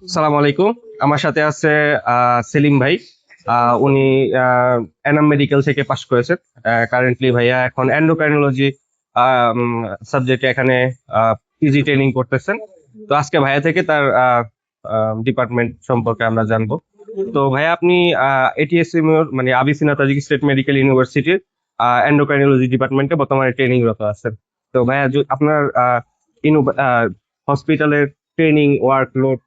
সালাম আলাইকুম। আমার সাথে আছে সেলিম ভাই। উনি এনাম মেডিকেল থেকে পাশ করেছেন। কারেন্টলি ভাইয়া এখন এন্ডোক্রাইনোলজি সাবজেক্টে এখানে পিজি ট্রেনিং করতেছেন। তো আজকে ভাইয়া থেকে তার ডিপার্টমেন্ট সম্পর্কে আমরা জানবো। তো ভাইয়া আপনি এটিএসসি মানে আবিসিনা তাজিক স্টেট মেডিকেল ইউনিভার্সিটির এন্ডোক্রাইনোলজি ডিপার্টমেন্টে বর্তমানে ট্রেনিংরত আছেন। তো ভাইয়া আপনার হসপিটালের ট্রেনিং ওয়ার্কলোড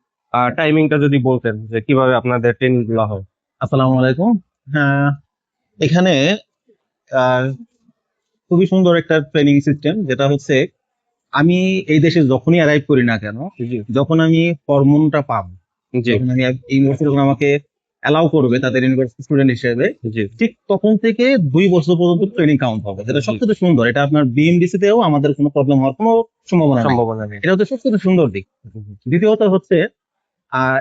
টাইমিংটা যদি বলতেন যে কিভাবে আপনাদের ট্রেনিং গুলো হয়। আসসালামু আলাইকুম। হ্যাঁ, এখানে আহ, খুবই সুন্দর একটা ট্রেনিং সিস্টেম, যেটা হচ্ছে আমি এই দেশে যখনই অ্যারাইভ করি না কেন, জি যখন আমি হরমোনটা পাবো, জি যখন আমি ইউনিভার্সিটি যখন আমাকে অ্যালাউ করবে তাদের ইউনিভার্সিটি স্টুডেন্ট হিসেবে, জি ঠিক তখন থেকে 2 বছর পর্যন্ত ট্রেনিং কাউন্ট হবে, যেটা জি, সবচেয়ে সুন্দর। এটা আপনার বিএমডিসি তেও আমাদের কোনো প্রবলেম হওয়ার কোনো সম্ভাবনা নাই। সম্ভাবনা নেই। এটা হচ্ছে সবচেয়ে সুন্দর দিক। দ্বিতীয়ত হচ্ছে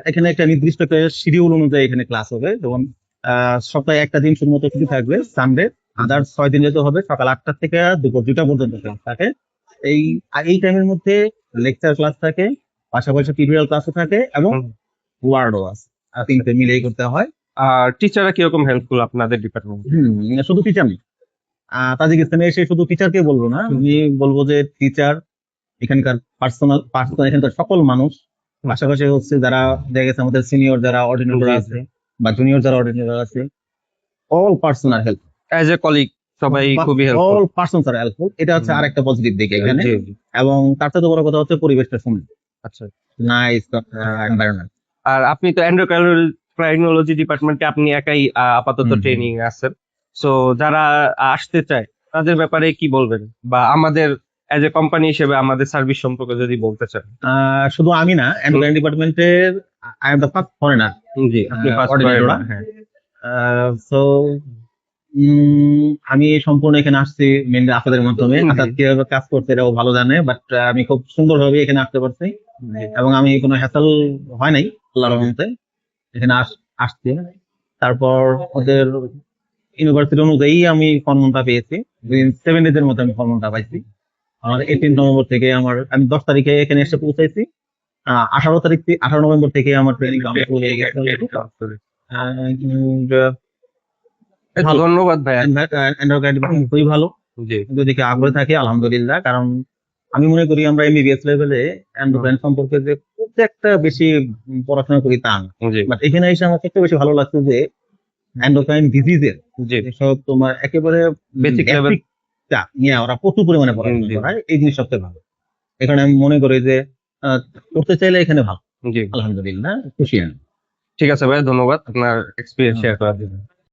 এখানে একটা নির্দিষ্ট একটা শিডিউল অনুযায়ী এখানে ক্লাস হবে। যেমন সপ্তাহে একটা দিন শুধুমাত্র ছুটি থাকবে, সানডে। আদার 6 দিন যেতে হবে সকাল 8টা থেকে দুপুর 2টা পর্যন্ত ক্লাস থাকে। এই এই টাইমের মধ্যে লেকচার ক্লাস থাকে, পাশাপাশি টিউটোরিয়াল ক্লাসও থাকে, এবং হুম। ওয়ার্ডও আছে। তিনটে মিলেই করতে হয়। আর টিচাররা কিরকম হেল্পফুল আপনাদের ডিপার্টমেন্ট? শুধু টিচার নেই, তাজিকিস্তানে এসে শুধু টিচারকে বলবো না, আমি বলবো যে টিচার, এখানকার পার্সোনাল এখানকার সকল মানুষ, পাশাপাশি হচ্ছে যারা দেখা গেছে আমাদের সিনিয়র যারা অর্ডিনেটর জি আছে বা জুনিয়র যারা অর্ডিনেটর আছে, all personal help, as a colleague সবাই খুবই হেল্পফুল। অল পার্সন আর হেল্পফুল। এটা হচ্ছে আরেকটা পজিটিভ দিক এখানে। জি জি। এবং তার সাথে বড় কথা হচ্ছে পরিবেশটা সুন্দর, আচ্ছা। Nice environment. আর আপনি তো এন্ডোক্রাইনোলজি ডিপার্টমেন্টে আপনি একাই আপাতত ট্রেনিং আছেন। সো যারা আসতে চায় তাদের ব্যাপারে কি বলবেন, বা আমাদের এজ এ কোম্পানি হিসেবে আমাদের সার্ভিস সম্পর্কে যদি বলতে চান? শুধু আমি না, এন্ডোক্রাইন ডিপার্টমেন্টের I am the first foreigner জি, আপনি ফার্স্ট অর্ডিনেটর। করেন। হ্যাঁ। সো আমি সম্পূর্ণ এখানে আসছি মেনলি আপনাদের মাধ্যমে। জি, আসাদ কিভাবে কাজ করতে এটাও ভালো জানে, বাট আমি খুব সুন্দরভাবে এখানে আসতে পারছি, জি। এবং আমি কোনো হ্যাসেল হয় নাই আল্লাহর রহমতে। এখানে আসছি। তারপর ওদের ইউনিভার্সিটি অনুযায়ী আমি ফর্মটা পেয়েছি। 7 days এর মধ্যে আমি ফর্মটা পাইছি। আমার 18 নভেম্বর থেকে আমি 10 তারিখে এখানে এসে পৌঁছাইছি। 18 নভেম্বর থেকে আমার ট্রেনিং কমপ্লিট হয়ে গেছে। এই তো ভালো, ধন্যবাদ ভাইয়া। এন্ডারগ্রেড খুবই ভালো। জি যদি কেউ আগ্রহ থাকে আলহামদুলিল্লাহ। কারণ আমি মনে করি আমরা এমবিবিএস লেভেলে এন্ডোক্রাইন সম্পর্কে যে খুব যে একটা বেশি পড়াশোনা করি তা না। জি বাট এখানে এসে আমার সবচেয়ে বেশি ভালো লাগছে যে এন্ডোক্রাইন ডিজিজের জি। যেসব তোমার একেবারে বেসিক লেভেল। বেসিকটা নিয়ে ওরা প্রচুর পরিমাণে পড়াশোনা জি করায়, এই জিনিস সবচেয়ে ভালো। এখানে আমি মনে করি যে আহ, করতে চাইলে এখানে ভালো। জি। আলহামদুলিল্লাহ, খুশি আমি। ঠিক আছে ভাইয়া, ধন্যবাদ আপনার এক্সপিরিয়েন্স শেয়ার করার জন্য।